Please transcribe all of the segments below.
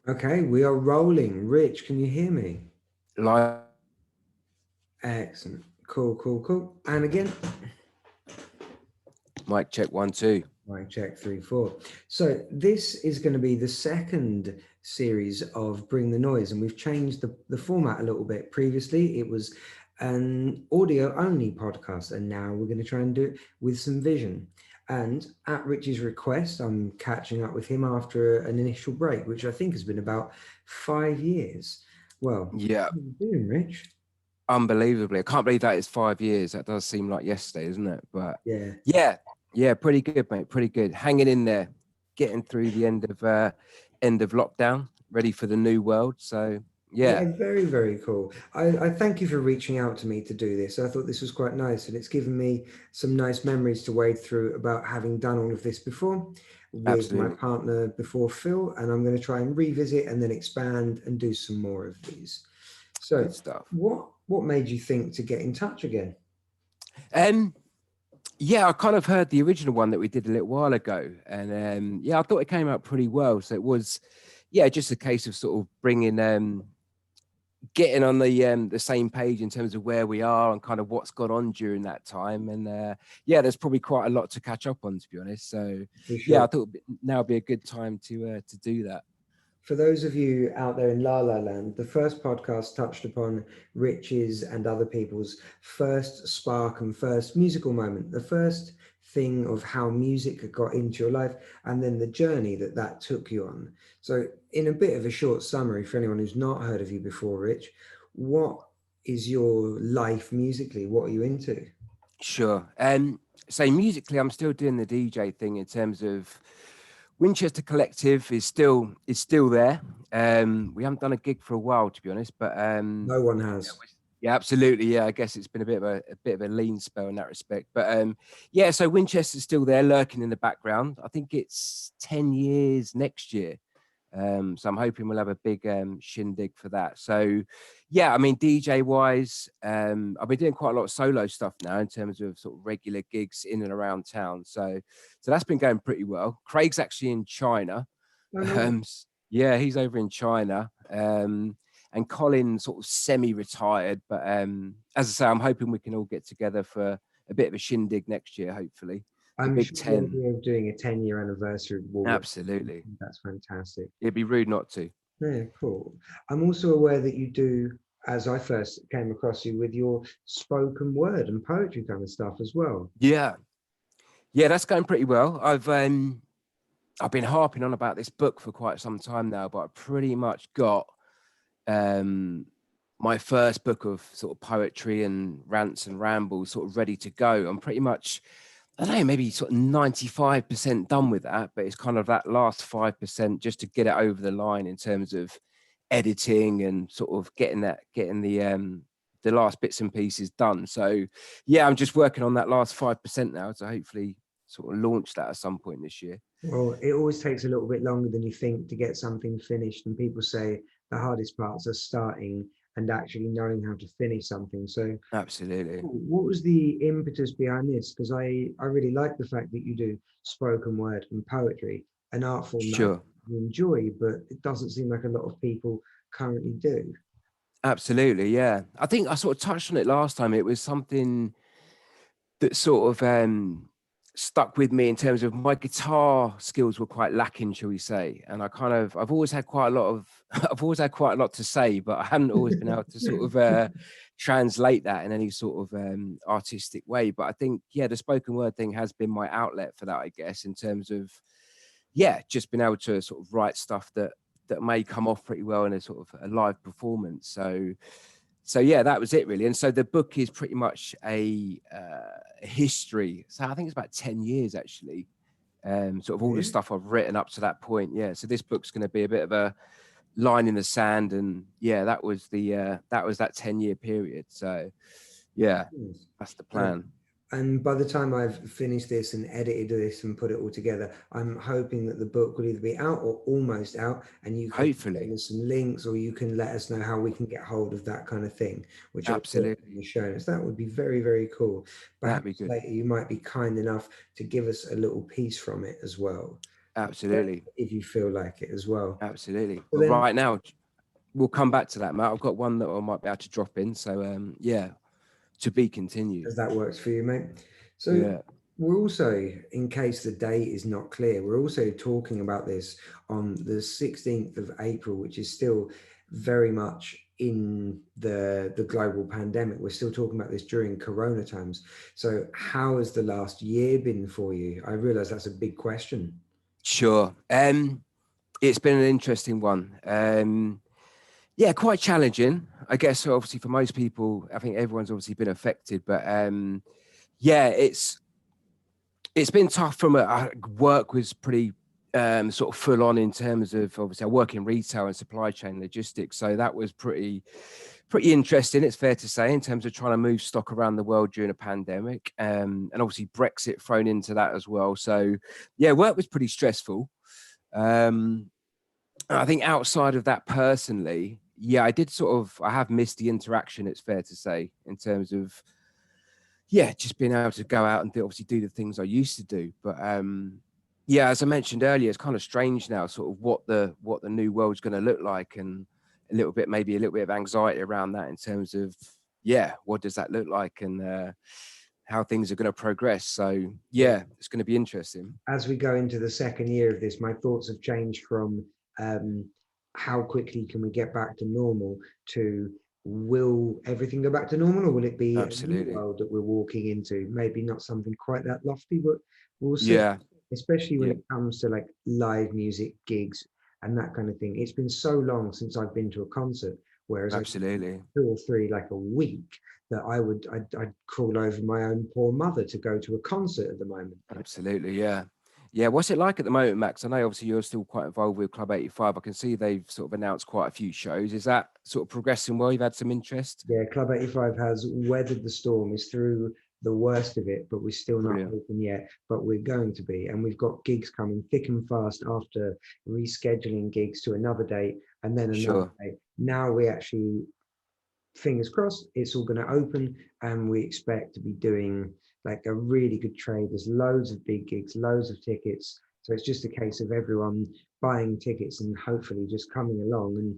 Okay, we are rolling. Rich, can you hear me? Live. Excellent. Cool, cool, cool. And again, Mic check 1 2. mic check 3 4. So this is going to be the second series of Bring the Noise, and we've changed the format a little bit. Previously, it was an audio only podcast, and now we're going to try and do it with some vision. And at Rich's request, I'm catching up with him after an initial break, which I think has been about 5 years. Well, Yeah, how are you doing, Rich? unbelievably. I can't believe that is 5 years. That does seem like yesterday, doesn't it? But Yeah. yeah, yeah, pretty good, mate. Pretty good. Hanging in there, getting through the end of lockdown, ready for the new world. So yeah, Yeah, very, very cool. I thank you for reaching out to me to do this. I thought this was quite nice, and it's given me some nice memories to wade through about having done all of this before with my absolutely. partner before Phil, and I'm going to try and revisit and then expand and do some more of these. So, Good stuff. what made you think to get in touch again? Um, yeah, I kind of heard the original one that we did a little while ago, and yeah, I thought it came out pretty well. So it was, yeah, just a case of sort of bringing getting on the same page in terms of where we are and kind of what's gone on during that time. And yeah, there's probably quite a lot to catch up on, to be honest. So For yeah, sure. I thought now would be a good time to do that. For those of you out there in La La Land, the first podcast touched upon Rich's and other people's first spark and first musical moment, the first thing of how music got into your life, and then the journey that that took you on. So, in a bit of a short summary for anyone who's not heard of you before, Rich, what is your life musically? What are you into? Sure. So musically, I'm still doing the DJ thing in terms of Winchester Collective is still there. We haven't done a gig for a while, to be honest, but No one yeah, has. yeah, absolutely. Yeah, I guess it's been a bit of a lean spell in that respect. But yeah, so Winchester's still there, lurking in the background. I think it's 10 years next year. So I'm hoping we'll have a big shindig for that. So yeah, I mean DJ wise, I've been doing quite a lot of solo stuff now in terms of sort of regular gigs in and around town. So that's been going pretty well. Craig's actually in China. No, no. Yeah, he's over in China. And Colin sort of semi-retired, but as I say, I'm hoping we can all get together for a bit of a shindig next year, hopefully. The I'm Big sure the Ten. idea of doing a 10-year anniversary will, Absolutely. that's fantastic. It'd be rude not to. Yeah, cool. I'm also aware that you do, as I first came across you, with your spoken word and poetry kind of stuff as well. Yeah. Yeah, that's going pretty well. I've been harping on about this book for quite some time now, but I pretty much got um my first book of sort of poetry and rants and rambles sort of ready to go. I'm pretty much, I don't know, maybe sort of 95% done with that, but it's kind of that last 5% just to get it over the line in terms of editing and sort of getting the last bits and pieces done. So yeah, I'm just working on that last 5% now to hopefully sort of launch that at some point this year. Well, it always takes a little bit longer than you think to get something finished, and people say the hardest parts are starting and actually knowing how to finish something. So, Absolutely. what was the impetus behind this? Because I really like the fact that you do spoken word and poetry, an art form that Sure. you enjoy, but it doesn't seem like a lot of people currently do. Absolutely. Yeah. I think I sort of touched on it last time. It was something that sort of stuck with me in terms of my guitar skills were quite lacking, shall we say. And I've always had quite a lot of, I've always had quite a lot to say, but I haven't always been able to sort of translate that in any sort of artistic way. But I think, yeah, the spoken word thing has been my outlet for that, I guess, in terms of, yeah, just being able to sort of write stuff that may come off pretty well in a sort of a live performance. So yeah, that was it really. And so the book is pretty much a history. So I think it's about 10 years actually. Sort of all the Yeah. stuff I've written up to that point. Yeah. So this book's going to be a bit of a line in the sand. And yeah, that was that 10-year period. So yeah, Yes. that's the Uh, plan. And by the time I've finished this and edited this and put it all together, I'm hoping that the book will either be out or almost out, and you can send Hopefully. us some links or you can let us know how we can get hold of that kind of thing, which I'll put in Absolutely. the show notes. That would be very, very cool. That'd be Perhaps good. later you might be kind enough to give us a little piece from it as well. Absolutely. if you feel like it as well. Absolutely. But Well, then, right now, we'll come back to that, Matt. I've got one that I might be able to drop in. So, yeah, to be continued. as that works for you, mate. So Yeah. we're also, in case the date is not clear, we're also talking about this on the 16th of April, which is still very much in the global pandemic. We're still talking about this during Corona times. So how has the last year been for you? I realize that's a big question. Sure. It's been an interesting one. Yeah, quite challenging. I guess obviously for most people, I think everyone's obviously been affected, but yeah, it's been tough. From work was pretty sort of full on in terms of, obviously I work in retail and supply chain logistics, so that was pretty interesting, it's fair to say, in terms of trying to move stock around the world during a pandemic, and obviously Brexit thrown into that as well. So yeah, work was pretty stressful. I think outside of that, personally, yeah, I have missed the interaction, it's fair to say, in terms of, yeah, just being able to go out and obviously do the things I used to do. But yeah, as I mentioned earlier, it's kind of strange now, sort of what the new world's going to look like, and maybe a little bit of anxiety around that in terms of, yeah, what does that look like, and how things are going to progress. So yeah, it's going to be interesting. As we go into the second year of this, my thoughts have changed from um, how quickly can we get back to normal to will everything go back to normal, or will it be a new Absolutely. world that we're walking into? Maybe not something quite that lofty, but we'll see. Yeah. Especially when Yeah. it comes to like live music gigs and that kind of thing. It's been so long since I've been to a concert, whereas I Absolutely. 2 or 3 like a week that I'd crawl over my own poor mother to go to a concert at the moment. Absolutely. Yeah. Yeah. What's it like at the moment, Max? I know obviously you're still quite involved with Club 85. I can see they've sort of announced quite a few shows. Is that sort of progressing well? You've had some interest? Yeah, Club 85 has weathered the storm, is through the worst of it, but we're still not Brilliant. open yet, but we're going to be. And we've got gigs coming thick and fast after rescheduling gigs to another date and then another Sure. date. Now we actually, fingers crossed, it's all going to open and we expect to be doing like a really good trade. There's loads of big gigs, loads of tickets. So it's just a case of everyone buying tickets and hopefully just coming along and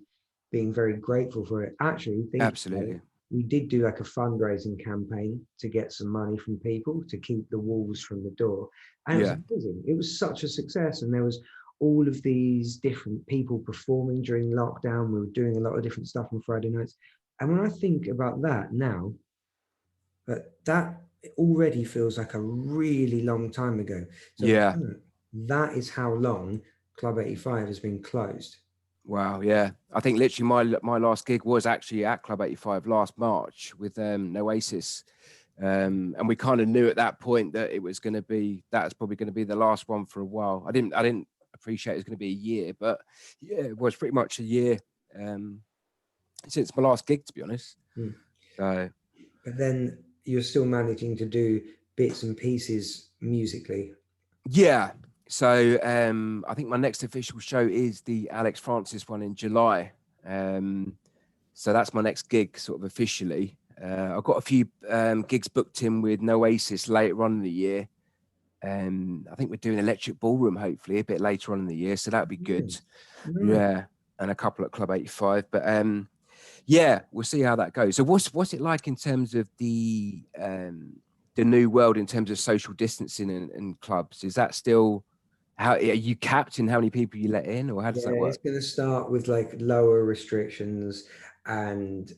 being very grateful for it. Actually, thinking about it, Absolutely. we did do like a fundraising campaign to get some money from people to keep the wolves from the door. And it was Yeah. amazing. It was such a success. And there was all of these different people performing during lockdown. We were doing a lot of different stuff on Friday nights. And when I think about that now, that already feels like a really long time ago. So Yeah. that is how long Club 85 has been closed. Wow. Yeah. I think literally my last gig was actually at Club 85 last March with Oasis. And we kind of knew at that point that it was going to be, that was probably going to be the last one for a while. I didn't appreciate it was going to be a year, but yeah, it was pretty much a year since my last gig, to be honest. Mm. So But then you're still managing to do bits and pieces musically. yeah. So I think my next official show is the Alex Francis one in July. So that's my next gig, sort of officially. I've got a few gigs booked in with Oasis later on in the year. I think we're doing Electric Ballroom hopefully a bit later on in the year, so that'd be good. Nice. Yeah, and a couple at Club 85. But yeah, we'll see how that goes. So what's it like in terms of the new world in terms of social distancing and clubs? Is that still, how are you capped in how many people you let in, or how does Yeah, that it's work? going to start with like lower restrictions and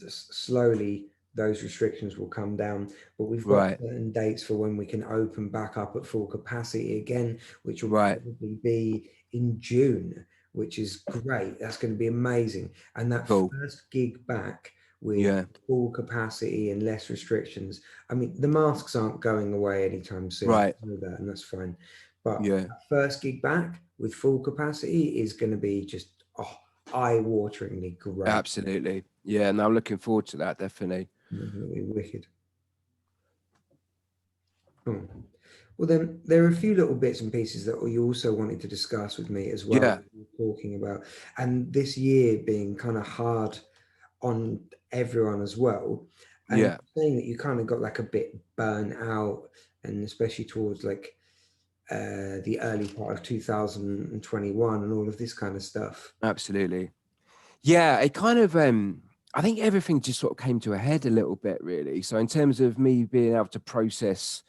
slowly those restrictions will come down. But we've got Right, certain dates for when we can open back up at full capacity again, which will right, probably be in June, which is great. That's going to be amazing. And that cool. first gig back with Yeah, full capacity and less restrictions. I mean, the masks aren't going away anytime soon. right. I know that, and that's fine. But Yeah, first gig back with full capacity is going to be just eye-wateringly great. absolutely. Yeah, no, I'm looking forward to that, definitely. It'll be wicked. Hmm. Well, then there are a few little bits and pieces that you also wanted to discuss with me as well, Yeah, that we were talking about, and this year being kind of hard on everyone as well, and yeah, saying that you kind of got like a bit burnt out, and especially towards like the early part of 2021 and all of this kind of stuff. Absolutely. Yeah, it kind of I think everything just sort of came to a head a little bit, really. So in terms of me being able to process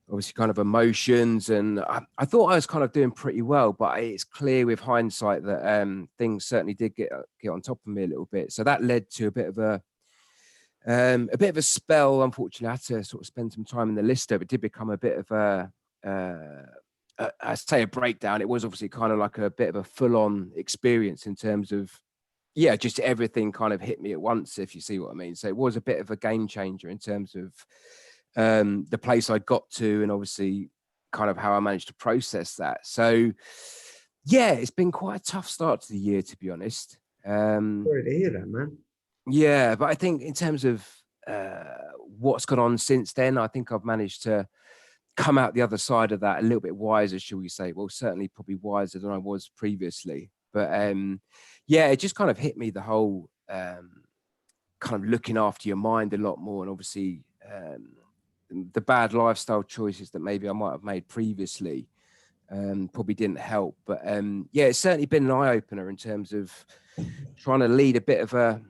obviously kind of emotions, and I thought I was kind of doing pretty well, but it's clear with hindsight that things certainly did get on top of me a little bit. So that led to a bit of a spell. Unfortunately, I had to sort of spend some time in the Lister. It did become a bit of I say a breakdown. It was obviously kind of like a bit of a full-on experience in terms of, yeah, just everything kind of hit me at once, if you see what I mean. So it was a bit of a game changer in terms of the place I got to, and obviously kind of how I managed to process that. So yeah, it's been quite a tough start to the year, to be honest. Sorry to hear that, man. Yeah, but I think in terms of what's gone on since then, I think I've managed to come out the other side of that a little bit wiser, shall we say? Well, certainly probably wiser than I was previously. But yeah, it just kind of hit me, the whole kind of looking after your mind a lot more, and obviously the bad lifestyle choices that maybe I might have made previously probably didn't help. But yeah, it's certainly been an eye opener in terms of trying to lead a bit of a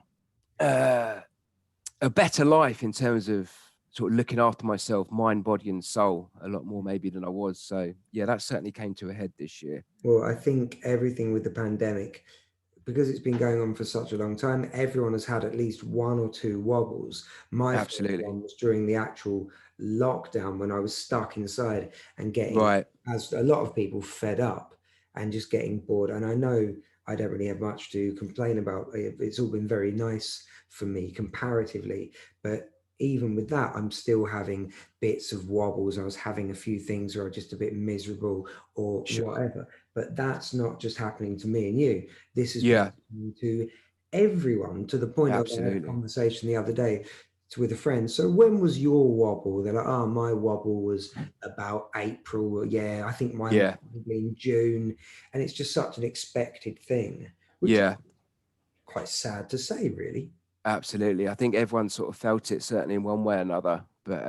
better life in terms of sort of looking after myself, mind, body, and soul a lot more maybe than I was. So yeah, that certainly came to a head this year. Well, I think everything with the pandemic, because it's been going on for such a long time, everyone has had at least one or two wobbles. My first Absolutely. one was during the actual lockdown when I was stuck inside and getting, Right. as a lot of people, fed up and just getting bored. And I know I don't really have much to complain about. It's all been very nice for me comparatively, but even with that, I'm still having bits of wobbles. I was having a few things where I'm just a bit miserable or Sure. whatever. But that's not just happening to me and you. This has been Yeah, happening to everyone, to the point of, I had a absolutely. conversation the other day with a friend. So when was your wobble? They're like, oh, my wobble was about April. Yeah, I think mine was Yeah. probably in June. And it's just such an expected thing, which is Yeah, quite sad to say, really. absolutely. I think everyone sort of felt it certainly in one way or another. But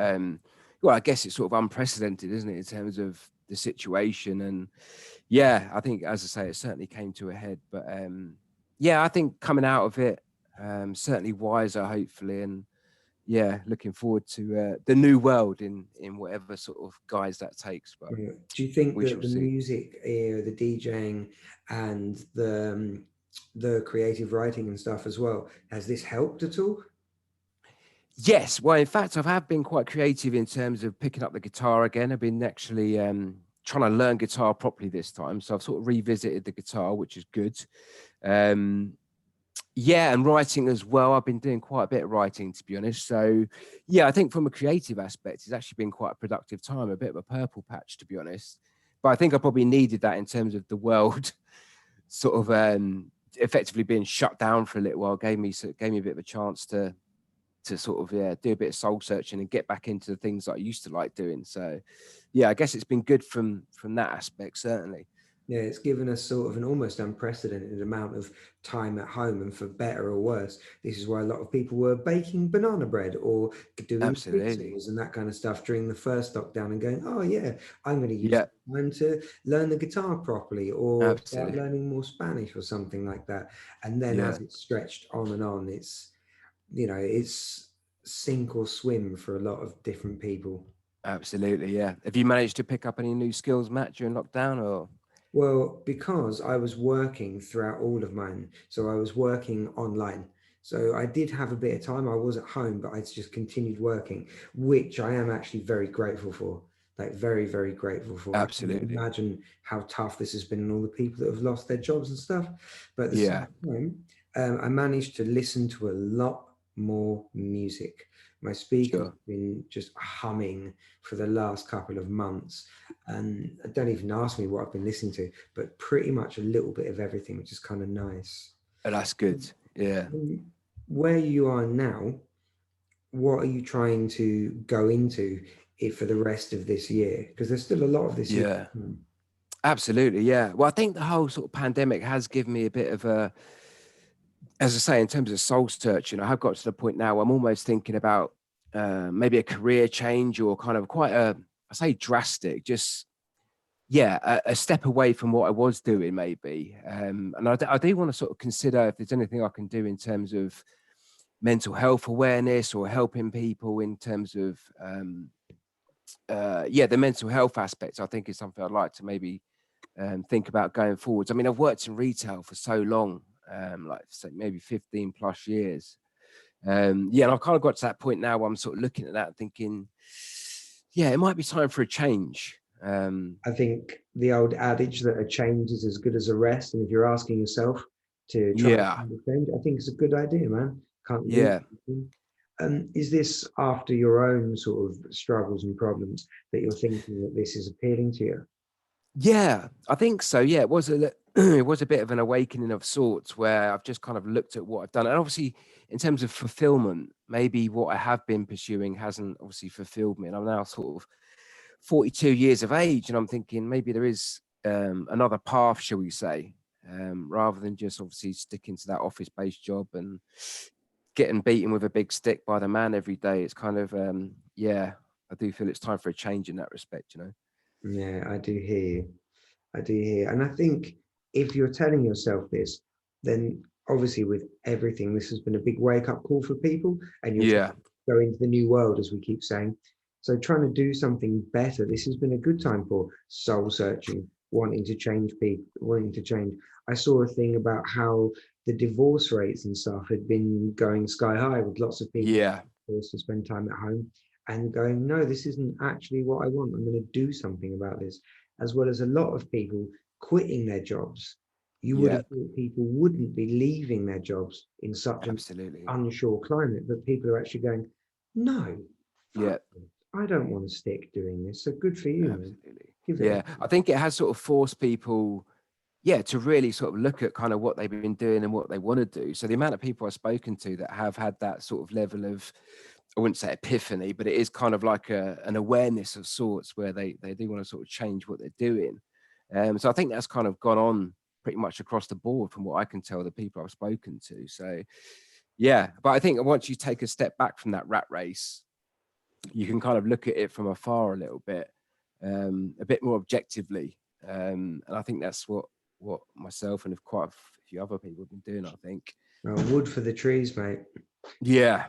well, I guess it's sort of unprecedented, isn't it, in terms of the situation? And yeah, I think, as I say, it certainly came to a head. But yeah, I think coming out of it, certainly wiser, hopefully, and yeah, looking forward to the new world in whatever sort of guise that takes. But Yeah. Do you think we that shall the see. music, the DJing, and the creative writing and stuff as well, has this helped at all? Yes, well, in fact, have been quite creative in terms of picking up the guitar again. I've been actually trying to learn guitar properly this time, so I've sort of revisited the guitar, which is good. Um, yeah, and writing as well. I've been doing quite a bit of writing, to be honest. So, yeah, I think from a creative aspect, it's actually been quite a productive time. A bit of a purple patch, to be honest. But I think I probably needed that in terms of the world sort of effectively being shut down for a little while. Gave me a bit of a chance to sort of, yeah, do a bit of soul searching and get back into the things that I used to like doing. So yeah, I guess it's been good from that aspect, certainly. Yeah, it's given us sort of an almost unprecedented amount of time at home, and for better or worse, this is why a lot of people were baking banana bread or doing Absolutely. jigsaws and that kind of stuff during the first lockdown and going, oh yeah, I'm going to use Yeah, time to learn the guitar properly or start absolutely. learning more Spanish or something like that. And then Yeah, as it's stretched on and on, it's sink or swim for a lot of different people. absolutely. Yeah. Have you managed to pick up any new skills, Matt, during lockdown, or? Well, because I was working throughout all of mine, so I was working online. So I did have a bit of time. I was at home, but I just continued working, which I am actually very grateful for. Like very, very grateful for. I can Absolutely. imagine how tough this has been and all the people that have lost their jobs and stuff. But at the Yeah, same time, I managed to listen to a lot more music. My speakers sure. have been just humming for the last couple of months. And don't even ask me what I've been listening to, but pretty much a little bit of everything, which is kind of nice. Oh, that's good. Yeah. Where you are now, what are you trying to go into it for the rest of this year? Because there's still a lot of this year. Yeah. Absolutely. Yeah. Well, I think the whole sort of pandemic has given me a bit of a, as I say, in terms of soul searching, I have got to the point now where I'm almost thinking about maybe a career change, or kind of quite a, I say drastic, just yeah, a step away from what I was doing, maybe. And I do want to sort of consider if there's anything I can do in terms of mental health awareness or helping people in terms of, yeah, the mental health aspects. I think is something I'd like to maybe think about going forwards. I mean, I've worked in retail for so long, like say maybe 15 plus years. Yeah, and I've kind of got to that point now where I'm sort of looking at that and thinking, yeah, it might be time for a change. I think the old adage that a change is as good as a rest, and if you're asking yourself to try and Yeah, find a change, I think it's a good idea, man. Can't lose yeah. anything. Is this after your own sort of struggles and problems that you're thinking that this is appealing to you? Yeah, I think so. Yeah, it was it was a bit of an awakening of sorts where I've just kind of looked at what I've done. And obviously, in terms of fulfillment, maybe what I have been pursuing hasn't obviously fulfilled me. And I'm now sort of 42 years of age, and I'm thinking maybe there is another path, shall we say, rather than just obviously sticking to that office-based job and getting beaten with a big stick by the man every day. It's kind of yeah, I do feel it's time for a change in that respect, you know. Yeah, I do hear you. I do hear. And I think if you're telling yourself this, then obviously with everything, this has been a big wake up call for people, and you're trying Yeah, to go into the new world, as we keep saying. So trying to do something better, this has been a good time for soul searching, wanting to change people, wanting to change. I saw a thing about how the divorce rates and stuff had been going sky high with lots of people yeah, forced to spend time at home and going, no, this isn't actually what I want. I'm going to do something about this, as well as a lot of people quitting their jobs. You would yeah, have thought people wouldn't be leaving their jobs in such an absolutely. unsure climate, but people are actually going, no, fuck Yeah, this. I don't want to stick doing this. So good for you, man. absolutely. Give it Yeah, I think it has sort of forced people, yeah, to really sort of look at kind of what they've been doing and what they want to do. So the amount of people I've spoken to that have had that sort of level of, I wouldn't say epiphany, but it is kind of like an awareness of sorts where they do want to sort of change what they're doing. So I think that's kind of gone on pretty much across the board from what I can tell the people I've spoken to. So yeah, but I think once you take a step back from that rat race, you can kind of look at it from afar a bit more objectively. And I think that's what myself and quite a few other people have been doing, I think. wood for the trees, mate. Yeah,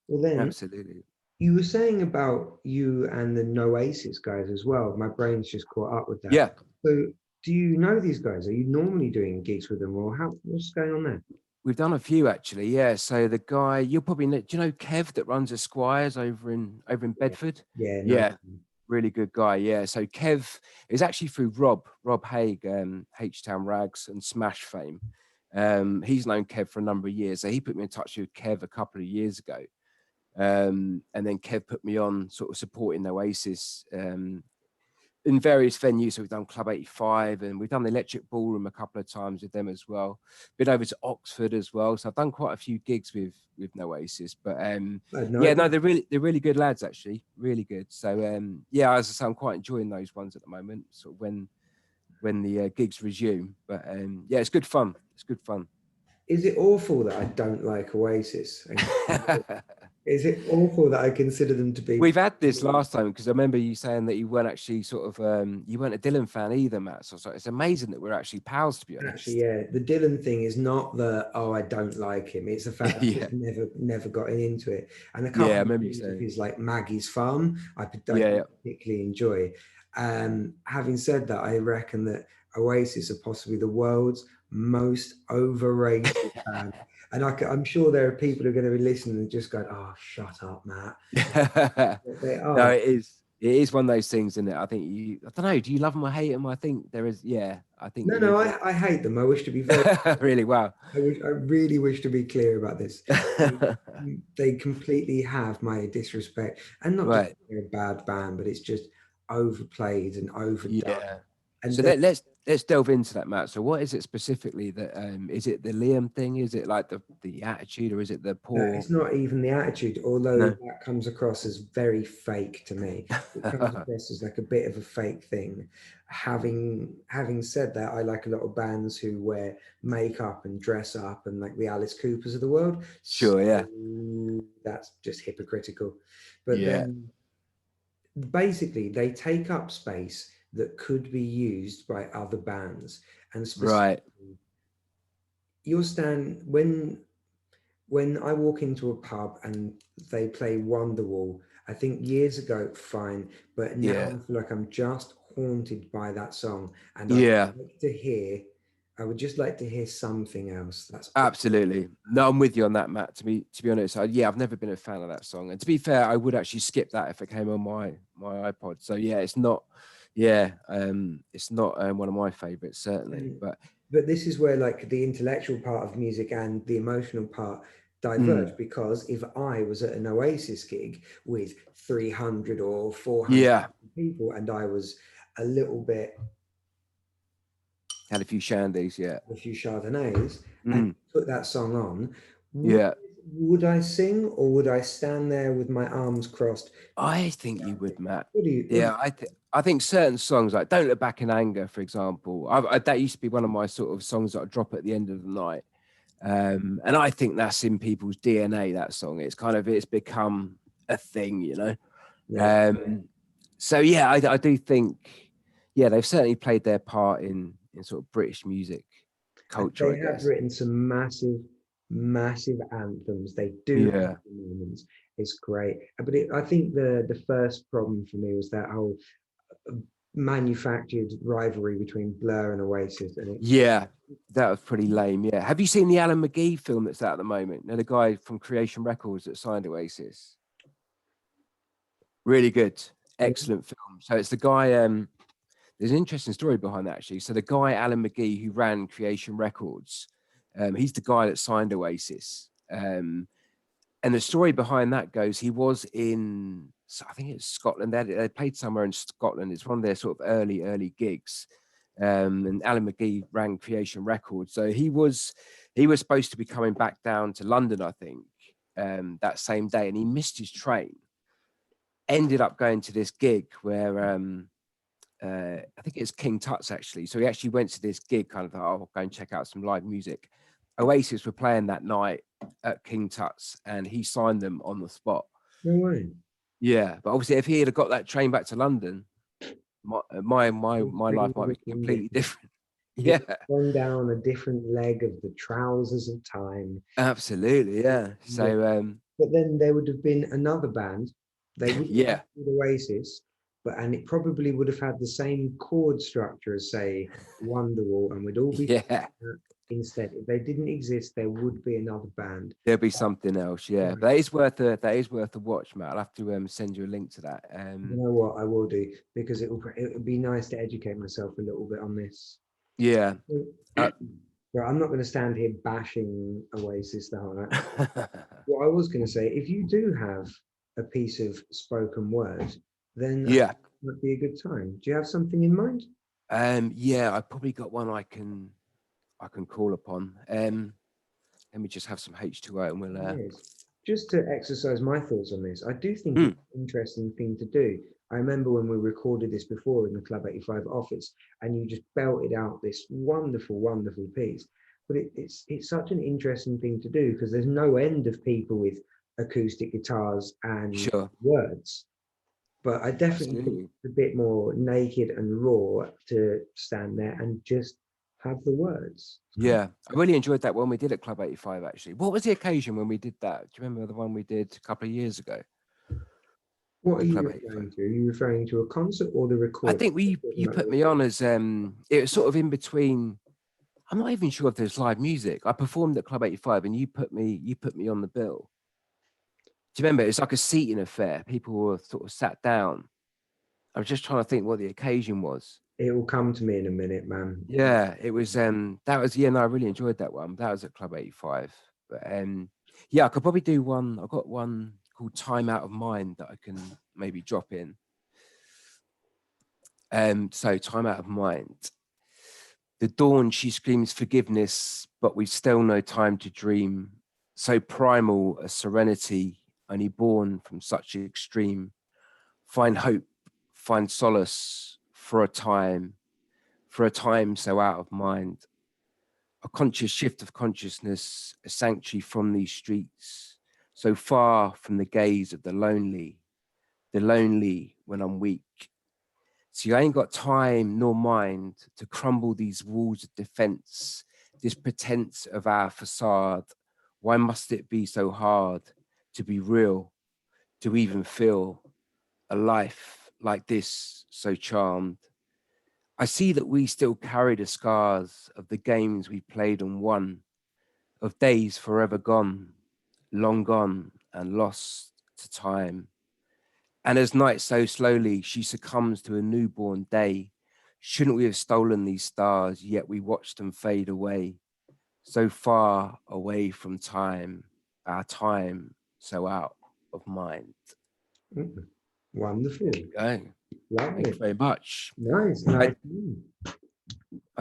Well, then absolutely. you were saying about you and the Noasis guys as well. My brain's just caught up with that. Yeah, So, do you know these guys? Are you normally doing gigs with them, or how? What's going on there? we've done a few actually. Yeah. So the guy you'll probably know, do you know Kev that runs Esquires over in Yeah, Bedford? yeah, no. Yeah, really good guy. Yeah. So Kev is actually through Rob Haig, H Town Rags and Smash fame. He's known Kev for a number of years. So he put me in touch with Kev a couple of years ago. And then Kev put me on sort of supporting Oasis in various venues. So we've done Club 85 and we've done the Electric Ballroom a couple of times with them as well. Been over to Oxford as well. So I've done quite a few gigs with Oasis. But I had no yeah, idea. no, they're really good lads actually, really good. So yeah, as I say, I'm quite enjoying those ones at the moment. Sort of when the gigs resume. But yeah, it's good fun. It's good fun. Is it awful that I don't like Oasis? Is it awful that I consider them to be? We've had this last time because I remember you saying that you weren't actually sort of you weren't a Dylan fan either, Matt. So it's amazing that we're actually pals, to be Actually, honest. yeah, the Dylan thing is not the oh I don't like him. It's the fact that I Yeah, just never got into it. And a yeah, I couple of remember you things of saying. his like Maggie's Farm, don't Yeah, yeah. particularly enjoy. Having said that, I reckon that Oasis are possibly the world's most overrated band. And I'm sure there are people who are going to be listening and just going, "Oh, shut up, Matt." But they No, are. it is. It is one of those things, isn't it? I think you. I don't know. Do you love them or hate them? I think there is. Yeah, I think No, there no, is. I hate them. I wish to be very Really, wow. I really wish to be clear about this. They, they completely have my disrespect, and not just Right. they're a bad band, but it's just overplayed and overdone. Yeah. And So then let's delve into that, Matt. So what is it specifically that is it the Liam thing? Is it like the attitude or is it the poor? it's not even the attitude, although No. that comes across as very fake to me. It comes across as like a bit of a fake thing. Having said that, I like a lot of bands who wear makeup and dress up and like the Alice Coopers of the world. So Sure, yeah. that's just hypocritical. But Yeah. then basically they take up space that could be used by other bands. And Right. specifically, you'll stand when I walk into a pub and they play Wonderwall. I think years ago, fine, but now Yeah. I feel like I'm just haunted by that song, and Yeah. I would just like to hear something else. That's all. Absolutely. No, I'm with you on that, Matt. To be honest, yeah, I've never been a fan of that song. And to be fair, I would actually skip that if it came on my iPod. So yeah, it's not one of my favorites certainly. And, But but this is where like the intellectual part of music and the emotional part diverge, because if I was at an Oasis gig with 300 or 400 yeah, people and I was a little bit, had a few shandies. Yeah. a few Chardonnays, and Mm, put that song on, would yeah. would I sing or would I stand there with my arms crossed? I think you would, Matt. What do Yeah, I think certain songs like "Don't Look Back in Anger," for example, that used to be one of my sort of songs that I drop at the end of the night. And I think that's in people's DNA. That song, it's become a thing, you know. yeah, So yeah, I do think, yeah, they've certainly played their part in sort of British music and culture, they I have guess. written some massive anthems. They do have Yeah, the moments. It's great. But I think the first problem for me was that whole uh, manufactured rivalry between Blur and Oasis, and it yeah, that was pretty lame. Yeah, have you seen the Alan McGee film that's out at the moment? You know, the guy from Creation Records that signed Oasis. Really good, excellent film. So it's the guy. There's an interesting story behind that actually. So the guy Alan McGee who ran Creation Records, he's the guy that signed Oasis. And the story behind that goes, he was in, I think it's Scotland. They played somewhere in Scotland. It's one of their sort of early gigs. And Alan McGee ran Creation Records, so he was supposed to be coming back down to London, I think, that same day, and he missed his train. Ended up going to this gig where I think it's King Tut's actually. So he actually went to this gig, kind of thought, oh, I'll go and check out some live music. Oasis were playing that night at King Tut's, and he signed them on the spot. no way. Yeah, but obviously, if he had got that train back to London, my life Things might would be have been completely different. different. It Yeah, would have gone down a different leg of the trousers of time. absolutely. Yeah. Yeah. So But then there would have been another band. They wouldn't have yeah, been Oasis, and it probably would have had the same chord structure as, say, Wonderwall, and we'd all be yeah. instead. If they didn't exist, there would be another band. There'll be something else. Yeah, Right. but that is worth a watch, Matt. I'll have to send you a link to that. You know what I will do, because it would be nice to educate myself a little bit on this. Yeah. Well, I'm not going to stand here bashing Oasis the whole night. What I was going to say, if you do have a piece of spoken word, then I think Yeah. it might be a good time. Do you have something in mind? Yeah, I probably got one I can call upon. Let me just have some H2O and we'll Yes. Just to exercise my thoughts on this, I do think hmm, it's an interesting thing to do. I remember when we recorded this before in the Club 85 office, and you just belted out this wonderful, wonderful piece. But it's such an interesting thing to do because there's no end of people with acoustic guitars and sure. words. But I definitely think Absolutely. it's a bit more naked and raw to stand there and just have the words. Yeah. I really enjoyed that one we did at Club 85 actually. What was the occasion when we did that? Do you remember the one we did a couple of years ago What are at you Club 85? referring to? Are you referring to a concert or the I recording? think you put me on as it was sort of in between. I'm not even sure if there's live music. I performed at Club 85 and you put me on the bill. Do you remember? It's like a seating affair. People were sort of sat down. I was just trying to think what the occasion was. It will come to me in a minute, man. Yeah, it was that was yeah, no, I really enjoyed that one. That was at Club 85. But yeah, I could probably do one. I've got one called Time Out of Mind that I can maybe drop in. So Time Out of Mind. The dawn she screams forgiveness, but we've still no time to dream. So primal a serenity, only born from such extreme. Find hope, find solace for a time so out of mind. A conscious shift of consciousness, a sanctuary from these streets, so far from the gaze of the lonely when I'm weak. See, I ain't got time nor mind to crumble these walls of defense, this pretense of our facade. Why must it be so hard to be real, to even feel a life like this so charmed? I see that we still carry the scars of the games we played and won, of days forever gone, long gone and lost to time. And as night so slowly she succumbs to a newborn day, shouldn't we have stolen these stars, yet we watched them fade away, so far away from time, our time so out of mind. Wonderful. Going. Lovely. Thank you very much. Nice. I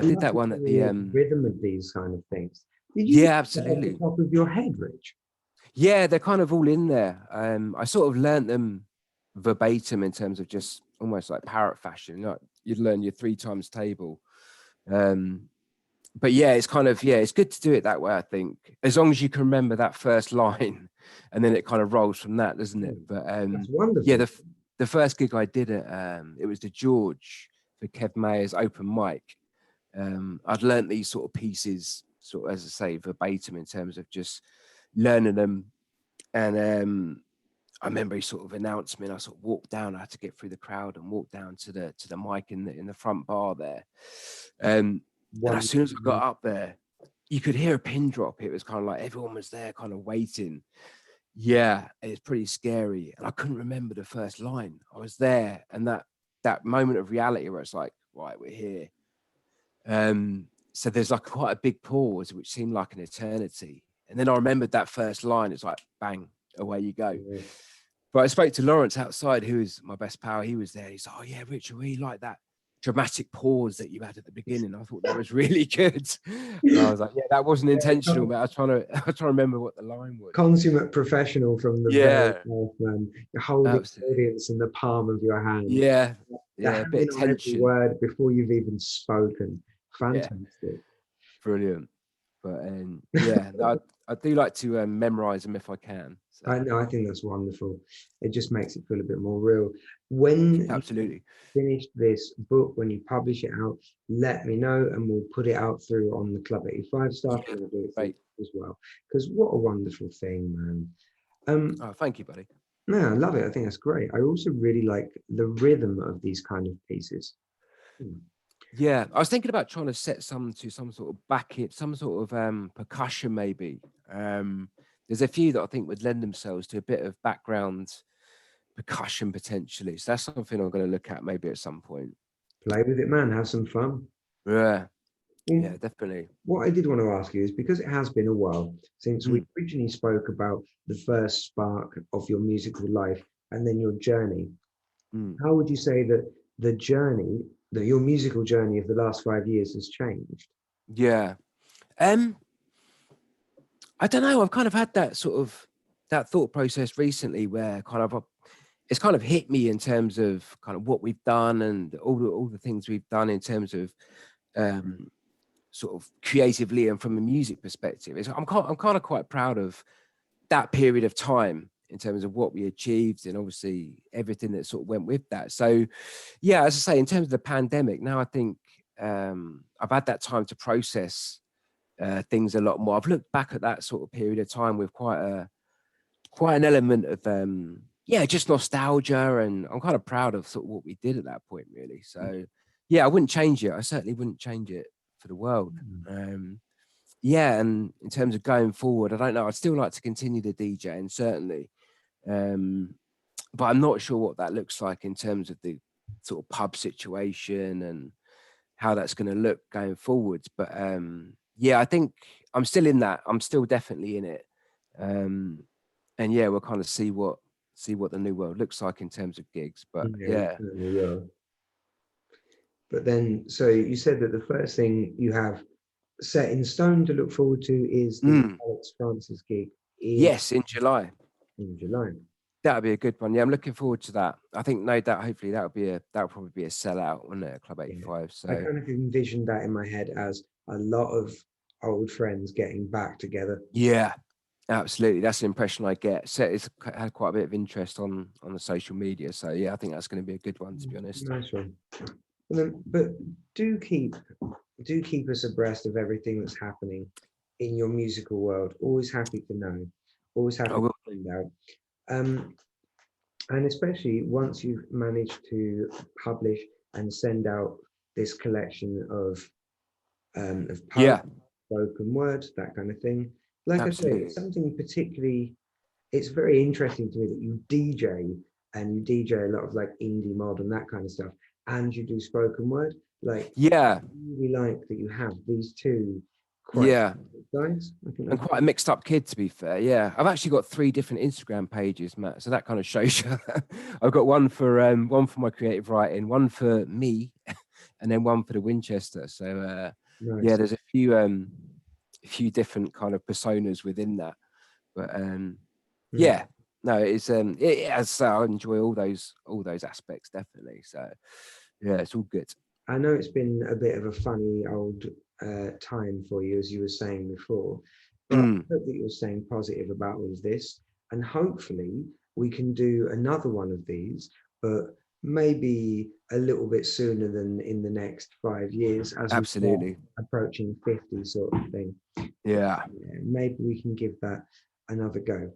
did that one at the rhythm of these kind of things. Did you absolutely. at the top of your head, Rich? Yeah, they're kind of all in there. I sort of learnt them verbatim in terms of just almost like parrot fashion. Like you'd learn your 3 times table. But yeah, it's kind of, it's good to do it that way, I think, as long as you can remember that first line and then it kind of rolls from that, doesn't it? But that's wonderful. yeah, the first gig I did at it was the George for Kev Mayer's open mic. I'd learnt these sort of pieces, sort of, as I say, verbatim in terms of just learning them. And I remember he sort of announced me, and I sort of walked down. I had to get through the crowd and walk down to the mic in the front bar there. And as soon as I got up there, you could hear a pin drop. It was kind of like everyone was there, kind of waiting. Yeah, it's pretty scary, and I couldn't remember the first line. I was there, and that moment of reality where it's like, right, we're here. So there's like quite a big pause, which seemed like an eternity. And then I remembered that first line. It's like, bang, away you go. Yeah. But I spoke to Lawrence outside, who is my best pal. He was there. He's like, oh yeah, Rich, I really like that dramatic pause that you had at the beginning. I thought that was really good. And I was like, yeah, that wasn't intentional, but I was trying to remember what the line was. Consummate professional from the very first, man. You hold the audience in the palm of your hand. Yeah, a bit of tension. Every word before you've even spoken. Fantastic. Yeah. Brilliant. But yeah, I do like to memorize them if I can. So. I know, I think that's wonderful. It just makes it feel a bit more real. When absolutely you finish this book, when you publish it out, let me know and we'll put it out through on the Club 85 stuff. Yeah, and we'll do it as well. Because what a wonderful thing, man. Oh, thank you, buddy. No, I love it. I think that's great. I also really like the rhythm of these kind of pieces. Yeah, I was thinking about trying to set some sort of backing, some sort of percussion maybe. There's a few that I think would lend themselves to a bit of background percussion potentially. So that's something I'm going to look at maybe at some point. Play with it, man. Have some fun. Yeah, yeah, definitely. What I did want to ask you is, because it has been a while since we originally spoke about the first spark of your musical life and then your journey. How would you say that the journey, that your musical journey of the last 5 years has changed? Yeah. I don't know. I've kind of had that thought process recently where it's kind of hit me in terms of kind of what we've done and all the things we've done in terms of sort of creatively and from a music perspective. I'm kind of quite proud of that period of time in terms of what we achieved and obviously everything that sort of went with that. So yeah, as I say, in terms of the pandemic, now I think I've had that time to process things a lot more. I've looked back at that sort of period of time with quite an element of just nostalgia, and I'm kind of proud of sort of what we did at that point, really. So yeah, I wouldn't change it. I certainly wouldn't change it for the world. Yeah, and in terms of going forward, I don't know. I'd still like to continue the DJing, certainly, but I'm not sure what that looks like in terms of the sort of pub situation and how that's going to look going forwards. But yeah, I think I'm still in that. I'm still definitely in it. And yeah, we'll kind of see what the new world looks like in terms of gigs. But yeah. But then, so you said that the first thing you have set in stone to look forward to is the Alex Francis gig. Yes, in July. In July. That'll be a good one. Yeah, I'm looking forward to that. I think no doubt, hopefully that'll probably be a sellout, wouldn't it, at Club 85. So I kind of envisioned that in my head as a lot of old friends getting back together. Yeah, Absolutely, that's the impression I get. So it's had quite a bit of interest on the social media. So yeah, I think that's going to be a good one, to be honest. Nice one. But do keep us abreast of everything that's happening in your musical world. Always happy to know. Always I happy to will. find out. Um, and especially once you've managed to publish and send out this collection of poetry, Yeah, spoken word, that kind of thing. Like I say, it's absolutely. something particularly. It's very interesting to me that you DJ and you DJ a lot of like indie mod and that kind of stuff, and you do spoken word. Like, Yeah, really like that you have these two quite yeah. guys. I think And that's quite a mixed up kid, to be fair. Yeah, I've actually got 3 different Instagram pages, Matt. So that kind of shows you. I've got one for my creative writing, one for me, and then one for the Winchester. So yeah, nice. there's a few different kind of personas within that. But Mm. yeah, no, it's as I enjoy all those aspects definitely. So yeah, it's all good. I know it's been a bit of a funny old time for you, as you were saying before, but I Mm, hope that you're staying positive about all of this, and hopefully we can do another one of these, but maybe a little bit sooner than in the next 5 years as we start absolutely. approaching 50 sort of thing. Yeah, Yeah, maybe we can give that another go. that'd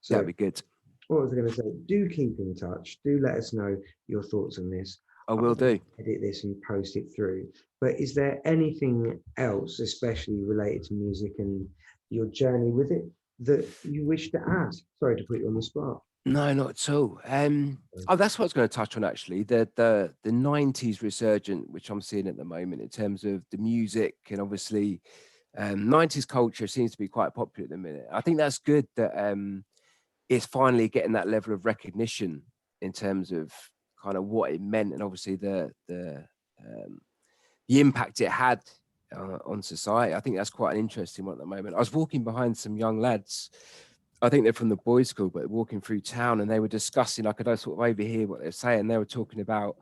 So be good. what was I going to say? Do keep in touch. Do let us know your thoughts on this. I will I'll do. edit this and post it through. But is there anything else, especially related to music and your journey with it, that you wish to add? Sorry to put you on the spot. No, not at all. Oh, that's what I was going to touch on actually. The 90s resurgent, which I'm seeing at the moment in terms of the music and obviously 90s culture seems to be quite popular at the minute. I think that's good that it's finally getting that level of recognition in terms of kind of what it meant and obviously um, the impact it had on society. I think that's quite an interesting one at the moment. I was walking behind some young lads. I think they're from the boys' school, but walking through town, and they were discussing. I could sort of overhear what they're saying. They were talking about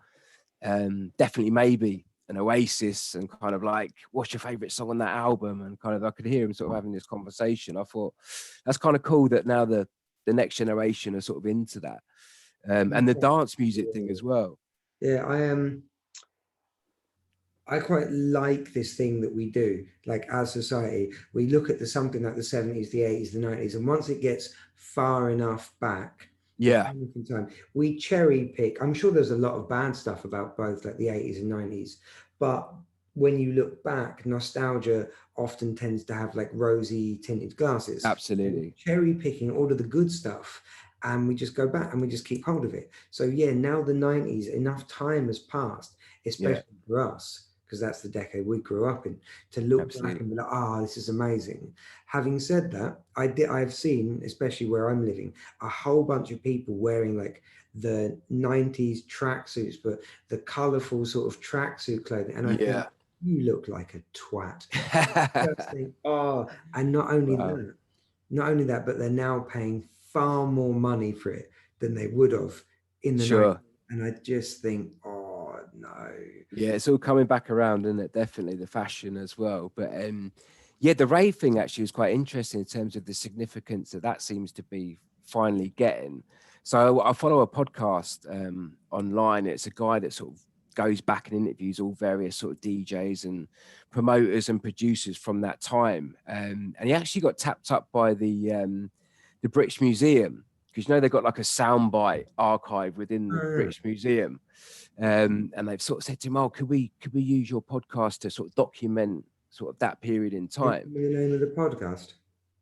definitely maybe an Oasis and kind of like, what's your favorite song on that album? And kind of, I could hear them sort of having this conversation. I thought that's kind of cool that now the next generation are sort of into that, and the dance music thing as well. Yeah, I quite like this thing that we do. Like as society, we look at the something like the 70s, the 80s, the 90s, and once it gets far enough back, Yeah, in time, we cherry pick. I'm sure there's a lot of bad stuff about both like the 80s and 90s, but when you look back, nostalgia often tends to have like rosy tinted glasses. So absolutely. cherry picking all of the good stuff, and we just go back and we just keep hold of it. So yeah, now the 90s, enough time has passed, Yeah, especially for us, because that's the decade we grew up in, to look back absolutely. and be like, ah, this is amazing. Having said that, I've seen, especially where I'm living, a whole bunch of people wearing like the 90s tracksuits, but the colorful sort of tracksuit clothing. And I think Yeah. you look like a twat. Just think, oh, and Wow. not only that, but they're now paying far more money for it than they would have in the 90s. Sure. And I just think, oh no. Yeah, it's all coming back around, isn't it? Definitely the fashion as well. But yeah, the rave thing actually was quite interesting in terms of the significance that that seems to be finally getting. So I follow a podcast online. It's a guy that sort of goes back and interviews all various sort of DJs and promoters and producers from that time. And he actually got tapped up by the British Museum because you know they've got like a soundbite archive within the Ah, British Museum. And they've sort of said to him, "Oh, could we use your podcast to sort of document sort of that period in can you time?" give me the name of the podcast?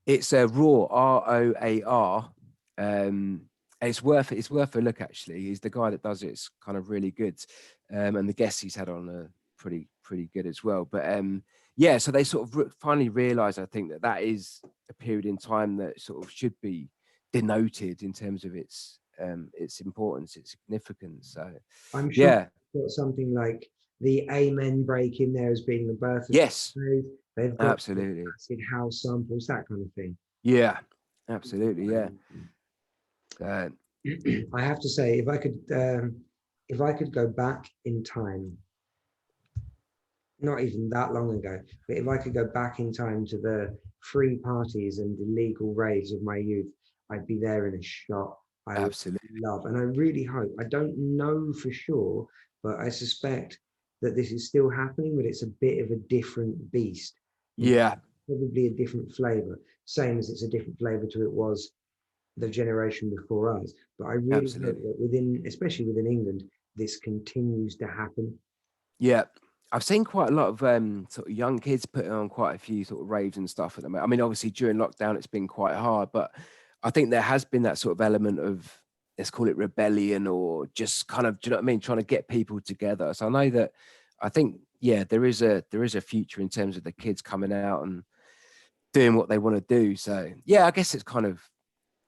It's a Raw, ROAR. It's worth a look actually. He's the guy that does it. It's kind of really good, and the guests he's had on are pretty good as well. But yeah, so they sort of finally realised, I think, that that is a period in time that sort of should be denoted in terms of its importance, its significance. So I'm sure yeah, they've got something like the Amen break in there as being the birth of yes, faith. They've got absolutely. acid house samples, that kind of thing. Yeah, absolutely. Yeah. Uh, I have to say, if I could go back in time, not even that long ago. But if I could go back in time to the free parties and illegal raves of my youth, I'd be there in a shot. I would Absolutely. love, and I really hope, I don't know for sure, but I suspect that this is still happening, but it's a bit of a different beast. It's Yeah, probably a different flavor, same as it's a different flavor to it was the generation before us. But I really hope absolutely. that within, especially within England, this continues to happen. Yeah. I've seen quite a lot of sort of young kids putting on quite a few sort of raves and stuff at the moment. I mean, obviously during lockdown it's been quite hard, but I think there has been that sort of element of, let's call it rebellion, or just kind of, do you know what I mean, trying to get people together. So I know that, I think, yeah, there is a future in terms of the kids coming out and doing what they want to do. So yeah, I guess it's kind of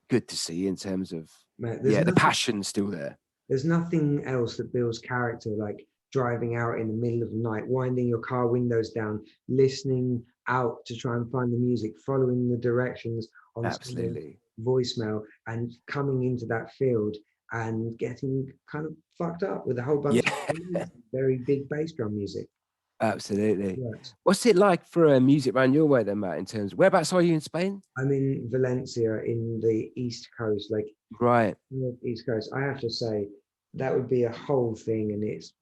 good to see in terms of, Mate, yeah, the passion's still there. there's nothing else that builds character like driving out in the middle of the night, winding your car windows down, listening out to try and find the music, following the directions on someone's Absolutely. voicemail, and coming into that field and getting kind of fucked up with a whole bunch of Yeah. very big bass drum music. Absolutely. Works. What's it like for music around your way then, Matt, in terms of whereabouts are you in Spain? I'm in Valencia in the East Coast, like Right. North East Coast. I have to say that would be a whole thing, and it's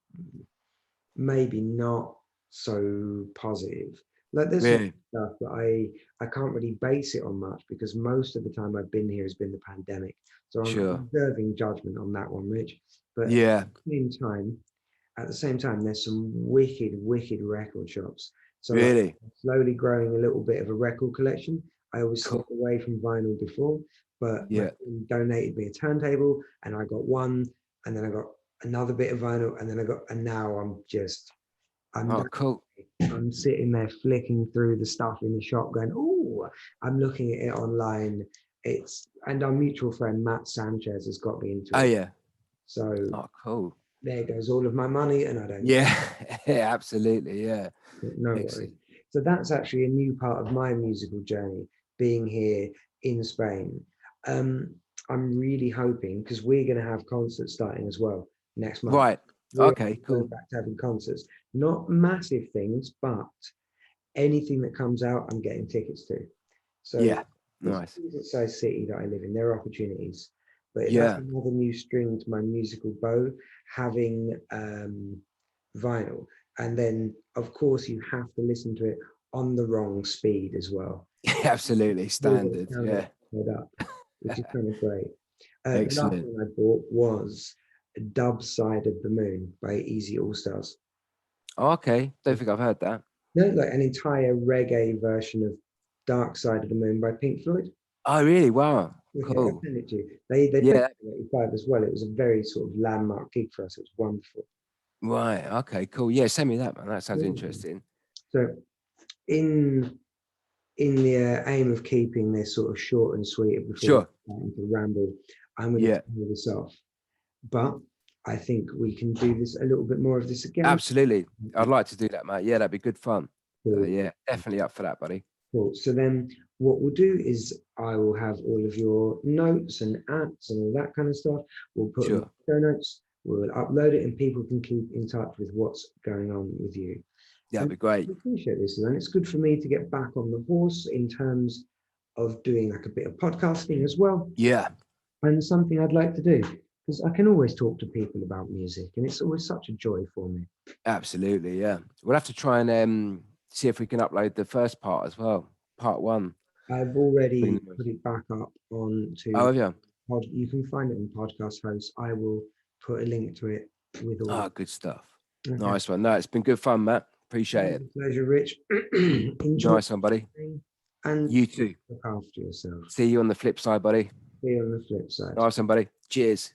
maybe not so positive. Like there's some Really? stuff that I can't really base it on much because most of the time I've been here has been the pandemic. So I'm Sure. reserving judgment on that one, Rich. But Yeah. at the same time, there's some wicked, wicked record shops. So like Really? slowly growing a little bit of a record collection. I always Cool. stepped away from vinyl before, but my Yeah. friend donated me a turntable and I got one, and then I got another bit of vinyl, and then and now I'm Oh, down, cool. I'm sitting there flicking through the stuff in the shop, going, "Oh, I'm looking at it online." And our mutual friend Matt Sanchez has got me into Oh, it. yeah. So Oh, cool. there goes all of my money, and I don't Yeah. Yeah, absolutely. Yeah. no worries. Excellent. So that's actually a new part of my musical journey, being here in Spain. Um, I'm really hoping because we're going to have concerts starting as well next month. Right. We're Okay, going cool. back to having concerts, not massive things, but anything that comes out, I'm getting tickets to. So Yeah. it's Nice. a decent-sized city that I live in. There are opportunities, but that's Yeah. another new string to my musical bow, having vinyl. And then, of course, you have to listen to it on the wrong speed as well. Absolutely. Really got to Standard. sound Yeah. it up, which is kind of great. The last Excellent. thing I bought was Dub Side of the Moon by Easy All Stars. Okay. Don't think I've heard that. No, like an entire reggae version of Dark Side of the Moon by Pink Floyd. Oh, really? Wow. Okay, I'll Cool. send it to you. They played Yeah. it in '85 as well. It was a very sort of landmark gig for us. It was wonderful. Right. Okay, cool. Yeah, send me that, man. That sounds Wonderful. interesting. So in the aim of keeping this sort of short and sweet before Sure. starting to ramble, I'm going to Yeah. turn this off. But I think we can do this a little bit more of this again. Absolutely. I'd like to do that, mate. Yeah, that'd be good fun. So, Cool. yeah, definitely up for that, buddy. Cool. So then what we'll do is I will have all of your notes and apps and all that kind of stuff. We'll put them in Sure. the show notes. We'll upload it and people can keep in touch with what's going on with you. That'd And be great. I appreciate this. And it's good for me to get back on the horse in terms of doing like a bit of podcasting as well. Yeah, And something I'd like to do because I can always talk to people about music and it's always such a joy for me. absolutely. Yeah. We'll have to try and see if we can upload the first part as well. Part one. I've already Bring put it back up Oh, onto yeah. you can find it on podcast hosts. I will put a link to it with all. Oh, good stuff. Okay. Nice one. No, it's been good fun, Matt. Appreciate it. Pleasure, Rich. Enjoy Nice one, buddy. and You too. look after yourself. See you on the flip side, buddy. See you on the flip side. Nice one, buddy. Cheers.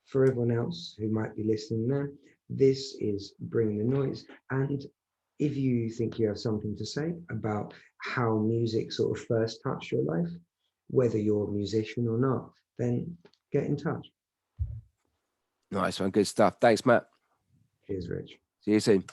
For everyone else who might be listening now, this is Bring the Noise. And if you think you have something to say about how music sort of first touched your life, whether you're a musician or not, then get in touch. Nice one. Good stuff. Thanks, Matt. Cheers, Rich. See you soon.